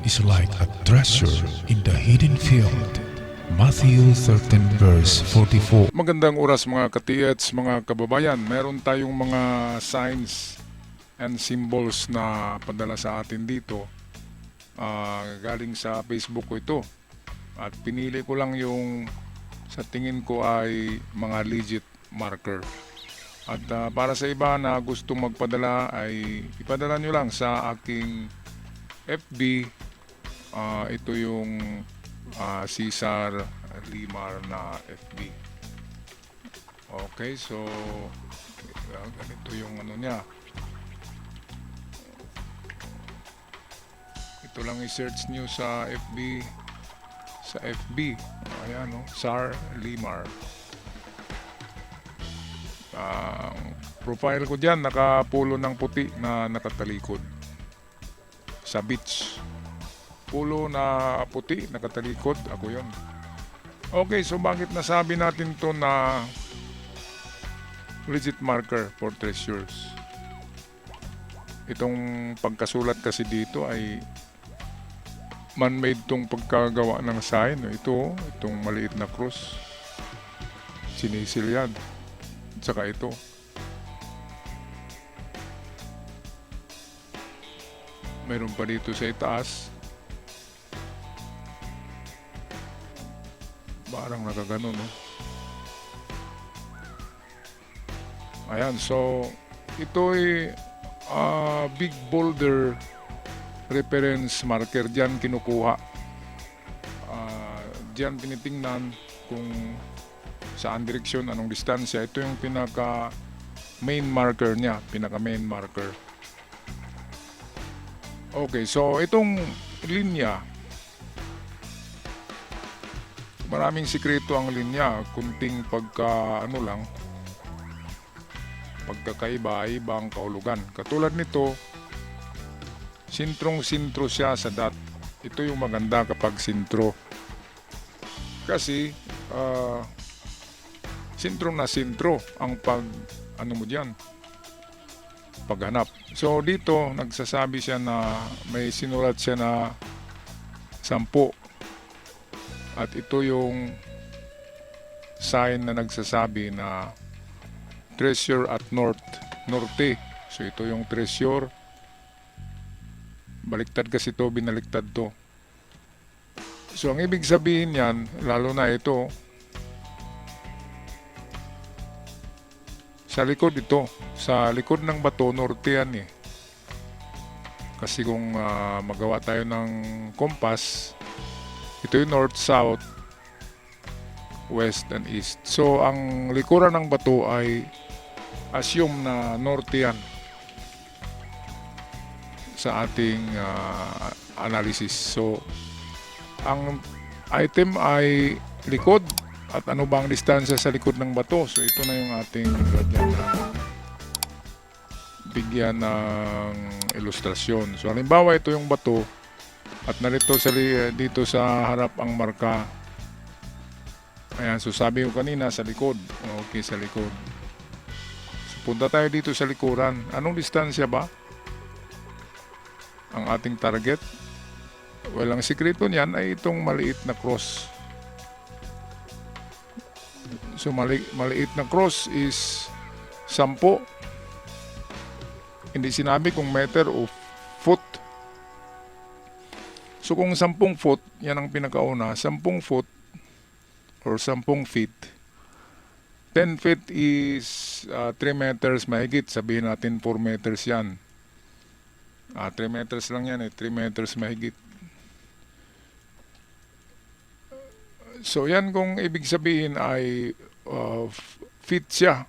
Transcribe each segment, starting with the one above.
is like a treasure in the hidden field. Matthew 13 verse 44. Magandang oras mga katiyets, mga kababayan. Meron tayong mga signs and symbols na padala sa atin dito. Galing sa Facebook ko ito. At pinili ko lang yung sa tingin ko ay mga legit marker. At para sa iba na gustong magpadala ay ipadala nyo lang sa aking FB. Ito yung Cesar Limar na FB. Okay, so ganito yung ano niya. Ito lang i-search nyo sa FB. Sa FB. Ayan, no? Sar Limar. Profile ko dyan, nakapulo ng puti na nakatalikod. Sa beach. Pulo na puti, nakatalikod. Ako yon. Okay, so bakit nasabi natin to na legit marker for treasures? Itong pagkasulat kasi dito ay man-made tong pagkagawa ng sign. Itong maliit na cross. Sinisil yan. Tsaka ito. Meron pa dito sa itaas. Parang nakagano, no? Ayan, so ito ay big boulder reference marker. Diyan kinukuha. Diyan tinitingnan kung saan direksyon, anong distansya. Ito yung pinaka main marker niya, pinaka main marker. Okay, so itong linya, maraming sikreto ang linya, kunting pagkakaiba ang kahulugan. Katulad nito, sintrong-sintro siya sa dot. Ito yung maganda kapag sintro. Kasi sintro na sintro ang paghanap. So dito nagsasabi siya na may sinulat siya na 10. At ito yung sign na nagsasabi na treasure at norte. So ito yung treasure. Baliktad kasi to, binaliktad to. So ang ibig sabihin yan, lalo na ito, sa likod sa likod ng bato, norte yan eh. Kasi kung magawa tayo ng compass, ito yung north, south, west, and east. So ang likuran ng bato ay assume na norte yan sa ating analysis. So ang item ay likod. At ano ba ang distansya sa likod ng bato? So ito na yung ating bigyan ng ilustrasyon. So halimbawa ito yung bato at narito dito sa harap ang marka. Ayan, so sabi ko kanina sa likod. Okay, sa likod. So punta tayo dito sa likuran. Anong distansya ba ang ating target? Well, ang sikreto niyan ay itong maliit na cross. So maliit na cross is 10. Hindi sinabi kung meter o foot. So kung 10 foot, yan ang pinakauna, 10 foot or 10 feet. 10 feet is 3 meters mahigit. Sabihin natin 4 meters yan. 3 meters lang yan 3 meters mahigit. So yan kung ibig sabihin ay feet siya,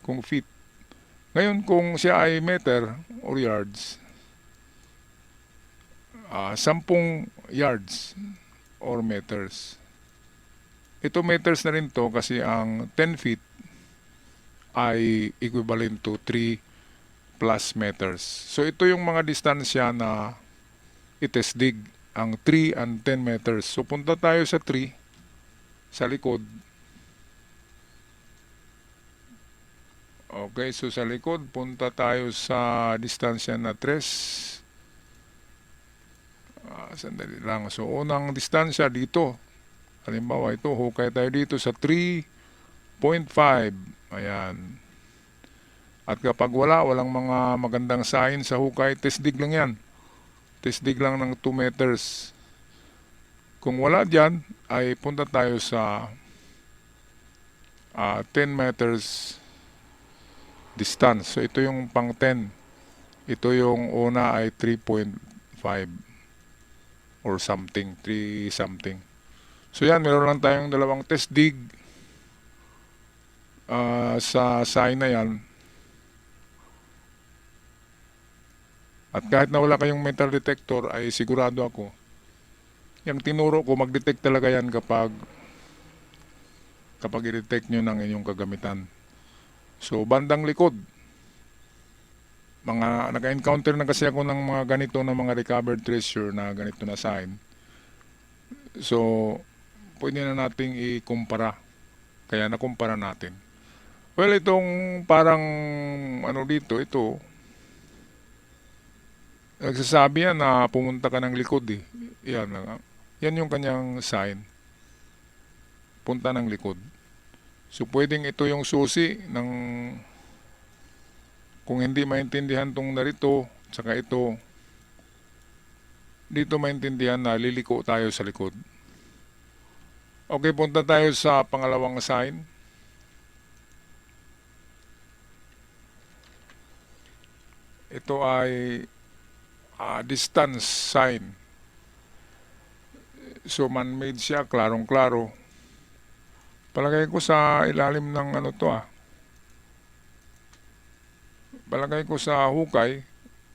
kung feet. Ngayon kung siya ay meter or yards, 10 yards or meters. Ito meters na rin to kasi ang 10 feet ay equivalent to 3 plus meters. So ito yung mga distansya na itesdig, ang 3 and 10 meters. So punta tayo sa 3 sa likod. Okay, so sa likod, punta tayo sa distansya na 3. Sandali lang. So, unang distansya dito. Halimbawa, ito, hukay tayo dito sa 3.5. Ayan. At kapag walang mga magandang sign sa hukay, testig lang yan. Testig lang ng 2 meters. Kung wala dyan, ay punta tayo sa 10 meters distance. So, ito yung pang 10. Ito yung una ay 3.5 or something, 3 something. So, yan, meron lang tayong dalawang testig sa sign na yan. At kahit na wala kayong metal detector, ay sigurado ako, yung tinuro ko, mag-detect talaga yan kapag i-detect nyo ng inyong kagamitan. So, bandang likod, naka-encounter na kasi ako ng mga ganito na mga recovered treasure na ganito na sign. So, pwede na nating ikumpara. Kaya nakumpara natin. Well, itong parang dito, ito, nagsasabi yan na pumunta ka ng likod eh. Yan yung kanyang sign. Punta ng likod. So, pwedeng ito yung susi ng kung hindi maintindihan tong narito, saka ito, dito maintindihan na liliko tayo sa likod. Okay, punta tayo sa pangalawang sign. Ito ay distance sign. So, man-made siya, klarong-klaro. Palagay ko sa ilalim ng palagay ko sa hukay,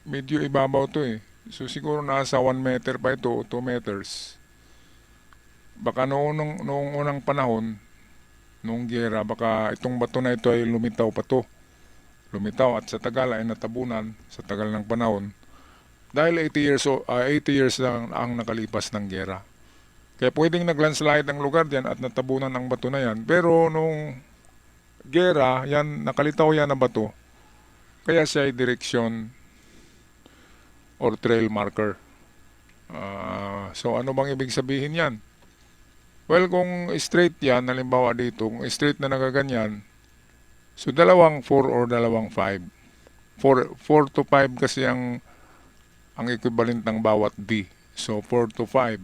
medyo ibabaw to eh. So, siguro nasa 1 meter pa ito, 2 meters. Baka noong unang panahon, noong giyera, baka itong bato na ito ay lumitaw pa to. Lumitaw at sa tagal ay natabunan sa tagal ng panahon. Dahil 80 years lang ang nakalipas ng giyera. Kaya pwedeng nag-landslide ang lugar diyan at natabunan ang bato na yan. Pero nung giyera, nakalitaw yan na bato. Kaya siya ay direksyon or trail marker. So ano bang ibig sabihin yan? Well, kung straight yan, halimbawa dito, kung straight na nagaganyan, so dalawang 4 or dalawang 5. 4 to 5 kasi ang equivalent ng bawat D. So 4 to 5.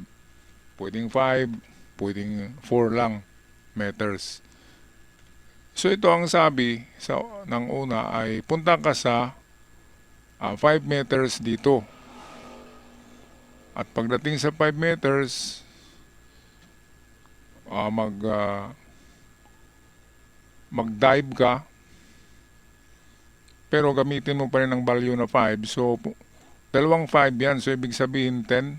Pwedeng 5, pwedeng 4 lang meters. So ito ang sabi ng una ay punta ka sa 5 meters dito. At pagdating sa 5 meters, mag-dive ka, pero gamitin mo pa rin ang value na 5. So, dalawang 5 yan. So, ibig sabihin 10.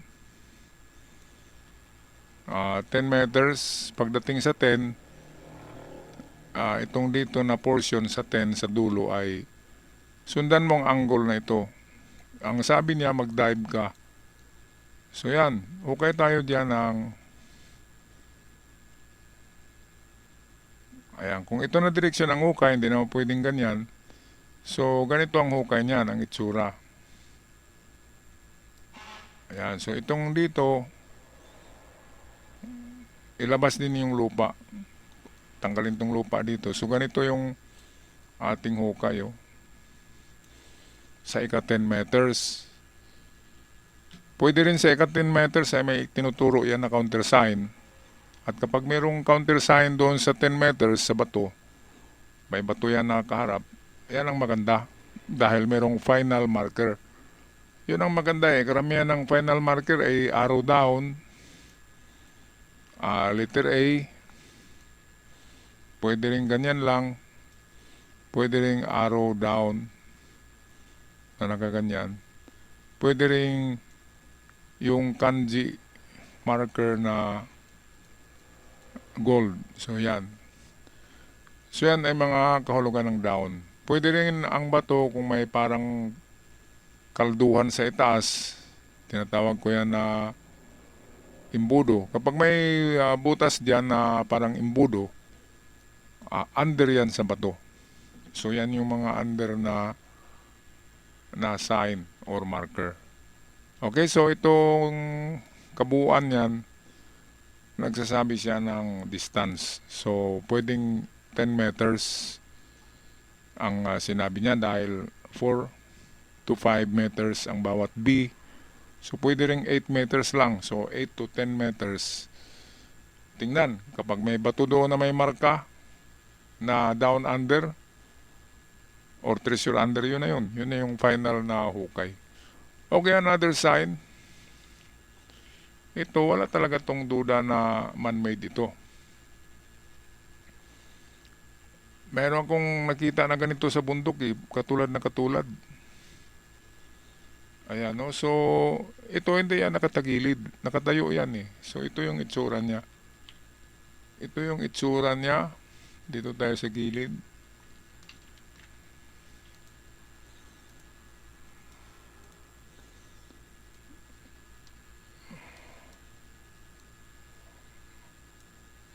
10 meters. Pagdating sa 10, itong dito na portion sa 10 sa dulo ay sundan mo ang angle na ito. Ang sabi niya, mag-dive ka. So, yan. Okay tayo dyan ng ayan, kung ito na direksyon ng hukay, hindi naman pwedeng ganyan. So, ganito ang hukay niyan, ang itsura. Ayan, so itong dito, ilabas din yung lupa. Tanggalin tong lupa dito. So, ganito yung ating hukay. Sa ika 10 meters. Pwede rin sa ika 10 meters ay may tinuturo yan na countersign. At kapag mayroong countersign doon sa 10 meters sa bato, may bato yan na kaharap, yan ang maganda dahil mayroong final marker. Yun ang maganda eh. Karamihan ng final marker ay arrow down, letter A, pwede rin ganyan lang, pwede rin arrow down na nakaganyan, pwede rin yung kanji marker na gold. So, yan. So, yan ay mga kahulugan ng down. Pwede rin ang bato kung may parang kalduhan sa itaas. Tinatawag ko yan na imbudo. Kapag may butas dyan na parang imbudo, under yan sa bato. So, yan yung mga under na sign or marker. Okay, so itong kabuuan yan, nagsasabi siya ng distance. So, pwedeng 10 meters ang sinabi niya dahil 4 to 5 meters ang bawat B. So, pwede ring 8 meters lang. So, 8 to 10 meters. Tingnan, kapag may bato doon na may marka na down under or treasure under, yun na yun. Yun na yung final na hukay. Okay, another sign. Ito, wala talaga tong duda na man-made ito. Meron akong nakita na ganito sa bundok katulad na katulad. Ayan, no? So, ito hindi yan nakatagilid. Nakatayo yan eh. So, ito yung itsura niya. Ito yung itsura niya. Dito tayo sa gilid.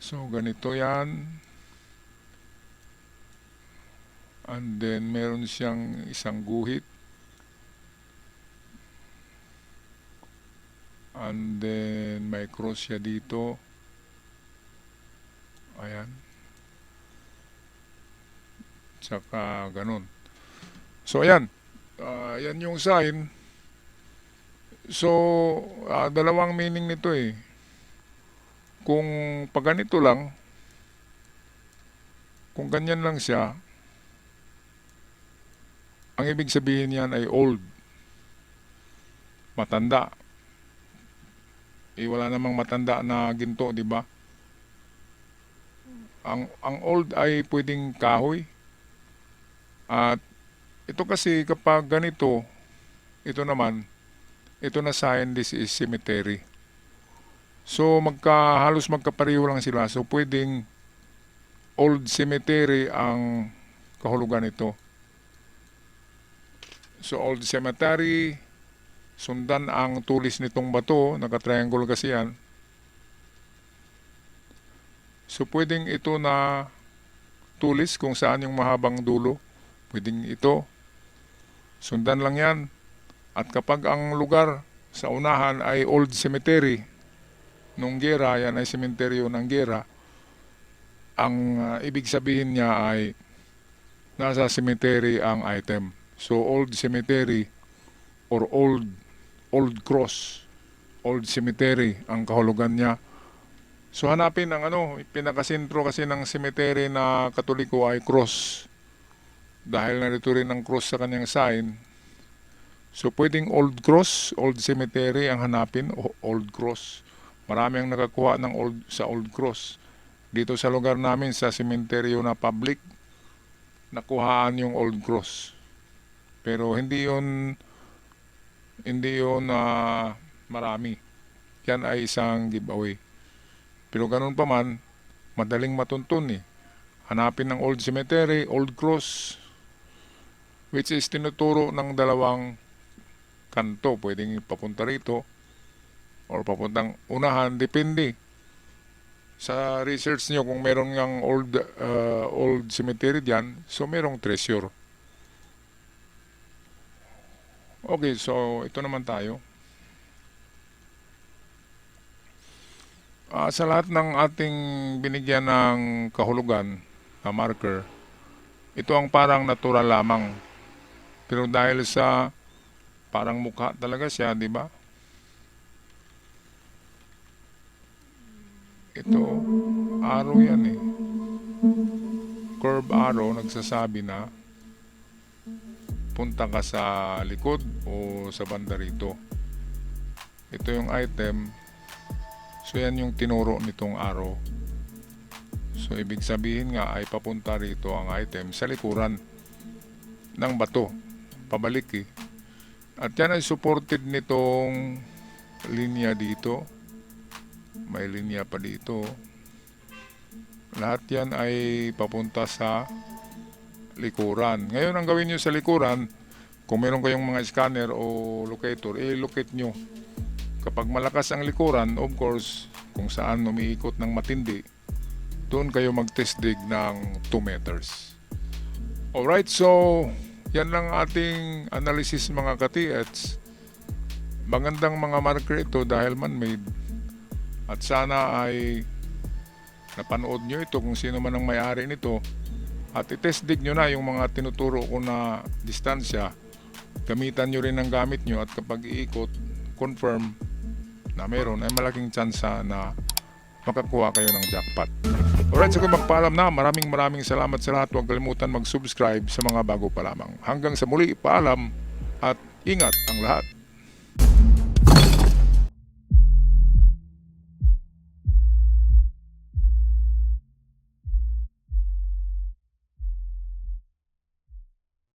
So, ganito yan. And then, meron siyang isang guhit. And then, may cross siya dito. Ayan. Tsaka, ganun. So, ayan. Yan yung sign. So, dalawang meaning nito eh. Kung pag ganito lang, kung ganyan lang siya, ang ibig sabihin yan ay old. Matanda. Wala namang matanda na ginto, di ba? Ang old ay pwedeng kahoy. At ito kasi kapag ganito, ito naman, ito na sign, this is cemetery. So halos magkapareho lang sila. So pwedeng old cemetery ang kahulugan nito. So old cemetery, sundan ang tulis nitong bato, naka-triangle kasi yan. So pwedeng ito na tulis kung saan yung mahabang dulo. Pwedeng ito. Sundan lang yan. At kapag ang lugar sa unahan ay old cemetery, nung gera, yan ay sementeryo ng gera, ang ibig sabihin niya ay nasa cemetery ang item. So old cemetery or old cross, old cemetery ang kahulugan niya. So hanapin ang pinakasentro kasi ng cemetery na Katoliko ay cross. Dahil narito rin ang cross sa kanyang sign. So pwedeng old cross, old cemetery ang hanapin, o old cross. Marami ang nakakuha ng sa old cross. Dito sa lugar namin sa sementeryo na public, nakuhaan yung old cross. Pero hindi yun marami. Yan ay isang giveaway. Pero ganun pa man, madaling matuntun eh. Hanapin ng old cemetery, old cross, which is tinuturo ng dalawang kanto. Pwedeng papunta rito or papuntang unahan, depende. Sa research nyo kung meron ng old cemetery diyan, so merong treasure. Okay, so ito naman tayo. Sa lahat ng ating binigyan ng kahulugan na marker, ito ang parang natural lamang. Pero dahil sa parang mukha talaga siya, di ba? Ito, arrow yan eh. Curve arrow, nagsasabi na punta ka sa likod o sa banda rito. Ito yung item. So yan yung tinuro nitong arrow. So ibig sabihin nga ay papunta rito ang item sa likuran ng bato. Pabalik eh. At yan ay supported nitong linya dito. May linya pa dito. Lahat yan ay papunta sa likuran. Ngayon ang gawin nyo sa likuran, kung meron kayong mga scanner o locator, i-locate nyo. Kapag malakas ang likuran, of course, kung saan umiikot ng matindi, doon kayo mag-test dig ng 2 meters. Alright, so yan lang ating analysis mga ka-TH. Magandang mga marker ito dahil man-made. At sana ay napanood nyo ito kung sino man ang may-ari nito. At i-test dig nyo na yung mga tinuturo ko na distansya. Gamitan nyo rin ang gamit nyo at kapag iikot, confirm na meron ay malaking tsansa na makakuha kayo ng jackpot. Alright, so kung magpaalam na, maraming salamat sa lahat. Huwag kalimutan mag-subscribe sa mga bago pa lamang. Hanggang sa muli, paalam at ingat ang lahat.